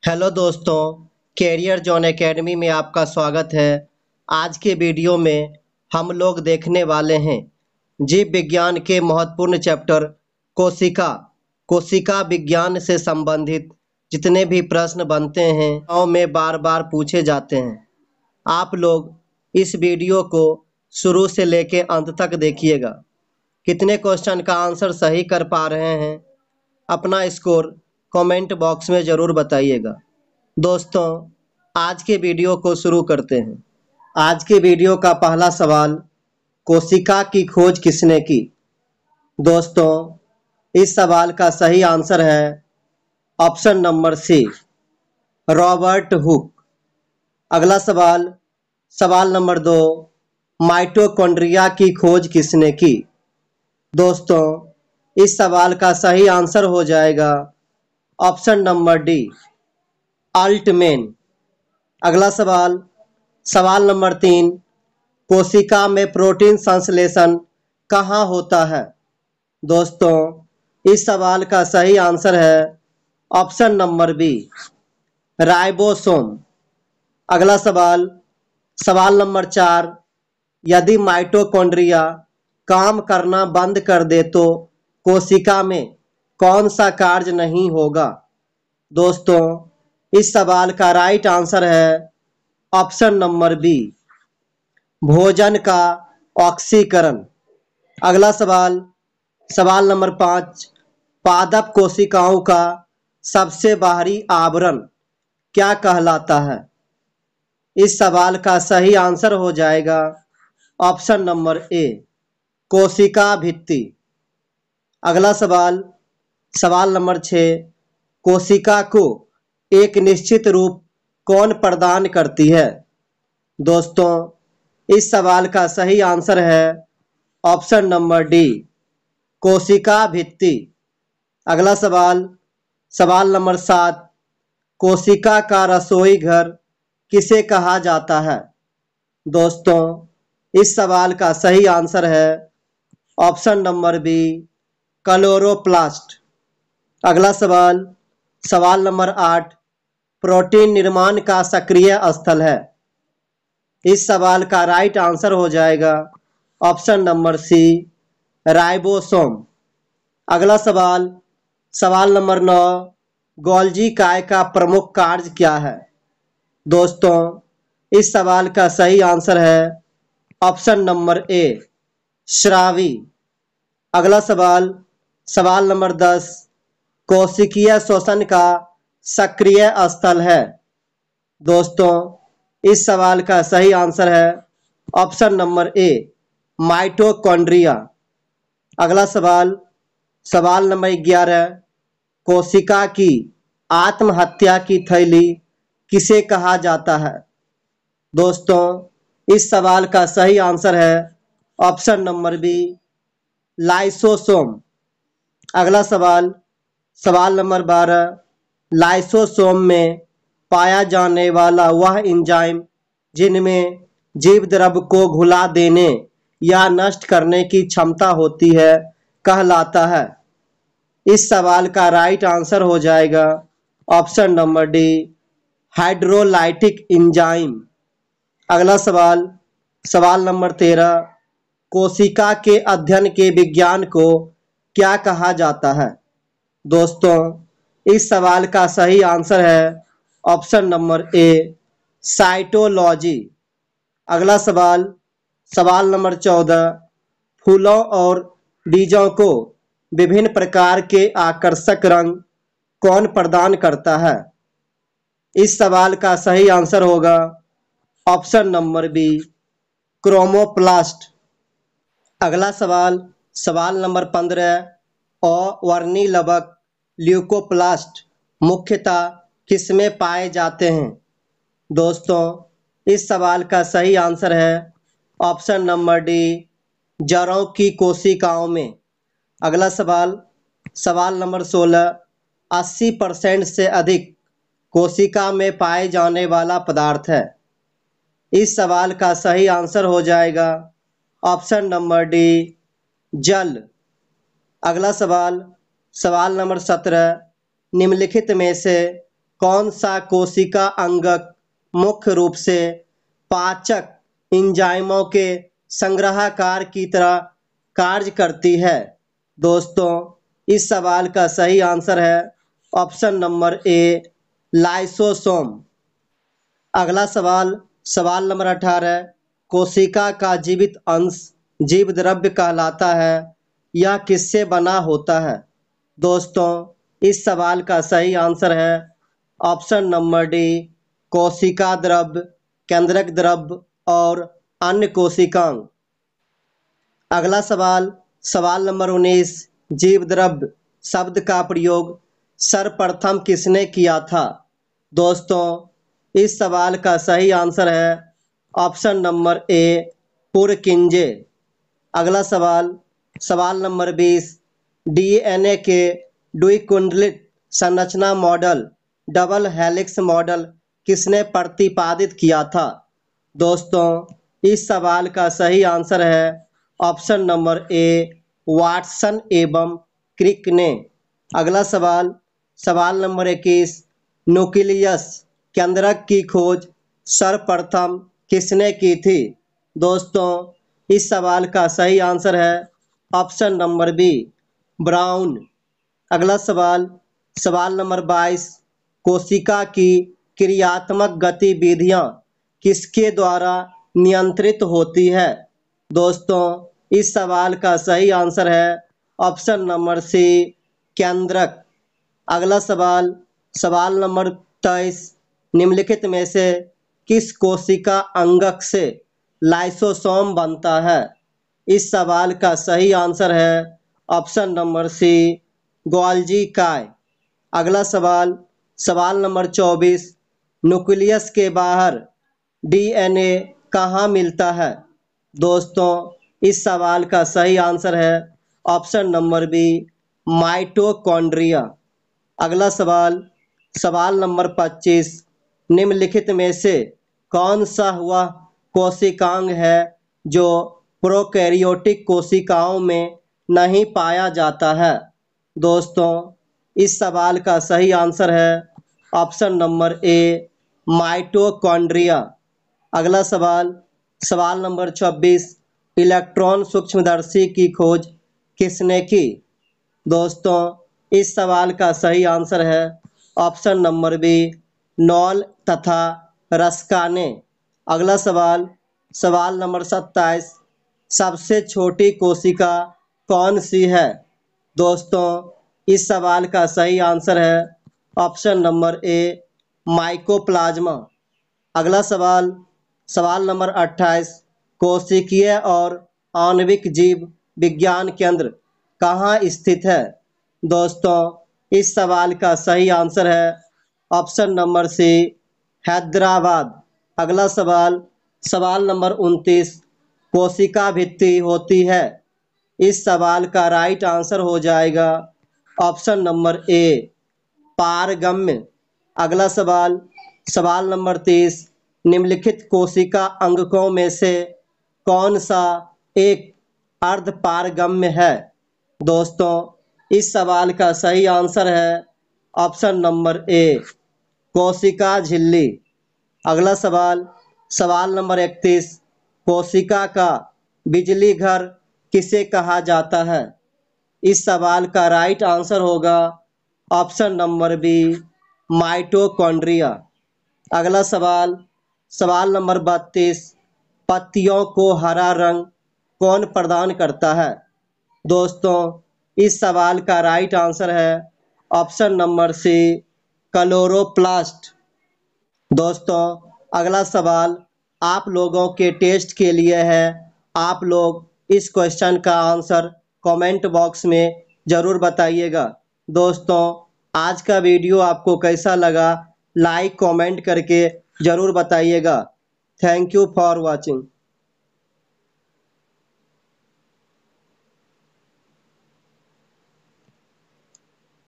Hello दोस्तों, career zone academy में आपका स्वागत है। आज के वीडियो में हम लोग देखने वाले हैं जीव विज्ञान के महत्वपूर्ण चैप्टर कोशिका। कोशिका विज्ञान से संबंधित जितने भी प्रश्न बनते हैं और में बार बार पूछे जाते हैं। आप लोग इस वीडियो को शुरू से लेके अंत तक देखिएगा। कितने क्वेश्चन का आंसर सही कर पा रहे हैं, अपना स्कोर कमेंट बॉक्स में ज़रूर बताइएगा। दोस्तों, आज के वीडियो को शुरू करते हैं। आज के वीडियो का पहला सवाल, कोशिका की खोज किसने की? दोस्तों, इस सवाल का सही आंसर है option number C, Robert Hooke. अगला सवाल, सवाल नंबर 2, माइटोकॉन्ड्रिया की खोज किसने की? दोस्तों, इस सवाल का सही आंसर हो जाएगा ऑप्शन नंबर डी, अल्टमैन। अगला सवाल, सवाल नंबर 3, कोशिका में प्रोटीन संश्लेषण कहाँ होता है? दोस्तों, इस सवाल का सही आंसर है ऑप्शन नंबर बी, राइबोसोम। अगला सवाल, सवाल नंबर 4, यदि माइटोकॉन्ड्रिया काम करना बंद कर दे तो कोशिका में कौन सा कार्य नहीं होगा? दोस्तों, इस सवाल का राइट आंसर है ऑप्शन नंबर बी, भोजन का ऑक्सीकरण। अगला सवाल, सवाल नंबर 5, पादप कोशिकाओं का सबसे बाहरी आवरण क्या कहलाता है? इस सवाल का सही आंसर हो जाएगा ऑप्शन नंबर ए, कोशिका भित्ति। अगला सवाल, सवाल नंबर 6, कोशिका को एक निश्चित रूप कौन प्रदान करती है? दोस्तों, इस सवाल का सही आंसर है ऑप्शन नंबर डी, कोशिका भित्ति। अगला सवाल, सवाल नंबर 7, कोशिका का रसोई घर किसे कहा जाता है? दोस्तों, इस सवाल का सही आंसर है ऑप्शन नंबर बी, क्लोरोप्लास्ट। अगला सवाल, सवाल नंबर 8, प्रोटीन निर्माण का सक्रिय स्थल है। इस सवाल का राइट आंसर हो जाएगा ऑप्शन नंबर सी, राइबोसोम। अगला सवाल, सवाल नंबर 9, गोल्जी काय का प्रमुख कार्य क्या है? दोस्तों, इस सवाल का सही आंसर है ऑप्शन नंबर ए, स्रावी। अगला सवाल, सवाल नंबर 10, कोशिकीय श्वसन का सक्रिय स्थल है। दोस्तों, इस सवाल का सही आंसर है ऑप्शन नंबर ए, माइटोकॉन्ड्रिया। अगला सवाल, सवाल नंबर 11, कोशिका की आत्महत्या की थैली किसे कहा जाता है? दोस्तों, इस सवाल का सही आंसर है ऑप्शन नंबर बी, लाइसोसोम। अगला सवाल, सवाल नंबर 12, लाइसोसोम में पाया जाने वाला वह एंजाइम जिनमें जीव द्रव को घुला देने या नष्ट करने की क्षमता होती है कहलाता है? इस सवाल का राइट आंसर हो जाएगा option number D, hydrolytic enzyme. अगला सवाल, सवाल नंबर 13, कोशिका के अध्ययन के विज्ञान को क्या कहा जाता है? दोस्तों, इस सवाल का सही आंसर है ऑप्शन नंबर ए, साइटोलॉजी। अगला सवाल, सवाल नंबर 14, फूलों और बीजों को विभिन्न प्रकार के आकर्षक रंग कौन प्रदान करता है? इस सवाल का सही आंसर होगा ऑप्शन नंबर बी, क्रोमोप्लास्ट। अगला सवाल, सवाल नंबर 15, अवर्णी लवक ल्यूकोप्लास्ट मुख्यतः किसमें पाए जाते हैं? दोस्तों, इस सवाल का सही आंसर है ऑप्शन नंबर डी, जड़ों की कोशिकाओं में। अगला सवाल, सवाल नंबर 16, 80% से अधिक कोशिका में पाए जाने वाला पदार्थ है। इस सवाल का सही आंसर हो जाएगा ऑप्शन नंबर डी, जल। अगला सवाल, सवाल नंबर 17, निम्नलिखित में से कौन सा कोशिका अंगक मुख्य रूप से पाचक एंजाइमों के संग्रहकार की तरह कार्य करती है? दोस्तों, इस सवाल का सही आंसर है ऑप्शन नंबर ए, लाइसोसोम। अगला सवाल, सवाल नंबर 18, कोशिका का जीवित अंश जीव द्रव्य कहलाता है, यह किससे बना होता है? दोस्तों, इस सवाल का सही आंसर है ऑप्शन नंबर डी, कोशिका द्रव्य, केंद्रक द्रव्य और अन्य कोशिकांग। अगला सवाल, सवाल नंबर 19, जीव द्रव्य शब्द का प्रयोग सर्वप्रथम किसने किया था? दोस्तों, इस सवाल का सही आंसर है ऑप्शन नंबर ए, पुरकिंजे। अगला सवाल, सवाल नंबर 20, डीएनए के द्विकुंडलित संरचना मॉडल डबल हेलिक्स मॉडल किसने प्रतिपादित किया था? दोस्तों, इस सवाल का सही आंसर है ऑप्शन नंबर ए, वाटसन एवं क्रिक ने। अगला सवाल, सवाल नंबर 21, न्यूक्लियस केंद्रक की खोज सर्वप्रथम किसने की थी? दोस्तों, इस सवाल का सही आंसर है ऑप्शन नंबर बी, ब्राउन। अगला सवाल, सवाल नंबर 22, कोशिका की क्रियात्मक गतिविधियां किसके द्वारा नियंत्रित होती है? दोस्तों, इस सवाल का सही आंसर है ऑप्शन नंबर सी, केंद्रक। अगला सवाल, सवाल नंबर 23, निम्नलिखित में से किस कोशिका अंगक से लाइसोसोम बनता है? इस सवाल का सही आंसर है ऑप्शन नंबर सी, गोल्जी काय। अगला सवाल, सवाल नंबर 24, न्यूक्लियस के बाहर डीएनए कहाँ मिलता है? दोस्तों, इस सवाल का सही आंसर है ऑप्शन नंबर बी, माइटोकॉन्ड्रिया। अगला सवाल, सवाल नंबर 25, निम्नलिखित में से कौन सा हुआ कोशिकांग है जो प्रोकैरियोटिक कोशिकाओं में नहीं पाया जाता है? दोस्तों, इस सवाल का सही आंसर है ऑप्शन नंबर ए, माइटोकॉन्ड्रिया। अगला सवाल, सवाल नंबर 26, इलेक्ट्रॉन सूक्ष्मदर्शी की खोज किसने की? दोस्तों, इस सवाल का सही आंसर है ऑप्शन नंबर बी, नॉल तथा रस्का ने। अगला सवाल, सवाल नंबर 27, सबसे छोटी कोशिका कौन सी है? दोस्तों, इस सवाल का सही आंसर है ऑप्शन नंबर ए, माइकोप्लाज्मा। अगला सवाल, सवाल नंबर 28, कोशिकीय और आणविक जीव विज्ञान केंद्र कहाँ स्थित है? दोस्तों, इस सवाल का सही आंसर है ऑप्शन नंबर सी, हैदराबाद। अगला सवाल, सवाल नंबर 29, कोशिका भित्ति होती है? इस सवाल का राइट आंसर हो जाएगा ऑप्शन नंबर ए, पारगम्य। अगला सवाल, सवाल नंबर 30, निम्नलिखित कोशिका अंगकों में से कौन सा एक अर्धपारगम्य है? दोस्तों, इस सवाल का सही आंसर है ऑप्शन नंबर ए, कोशिका झिल्ली। अगला सवाल, सवाल नंबर 31, कोशिका का बिजली घर किसे कहा जाता है? इस सवाल का राइट आंसर होगा ऑप्शन नंबर बी, माइटोकॉन्ड्रिया। अगला सवाल, सवाल नंबर 32, पत्तियों को हरा रंग कौन प्रदान करता है? दोस्तों, इस सवाल का राइट आंसर है ऑप्शन नंबर सी, क्लोरोप्लास्ट। दोस्तों, अगला सवाल आप लोगों के टेस्ट के लिए है। आप लोग इस क्वेश्चन का आंसर कमेंट बॉक्स में ज़रूर बताइएगा। दोस्तों, आज का वीडियो आपको कैसा लगा, लाइक कमेंट करके ज़रूर बताइएगा। Thank you for watching.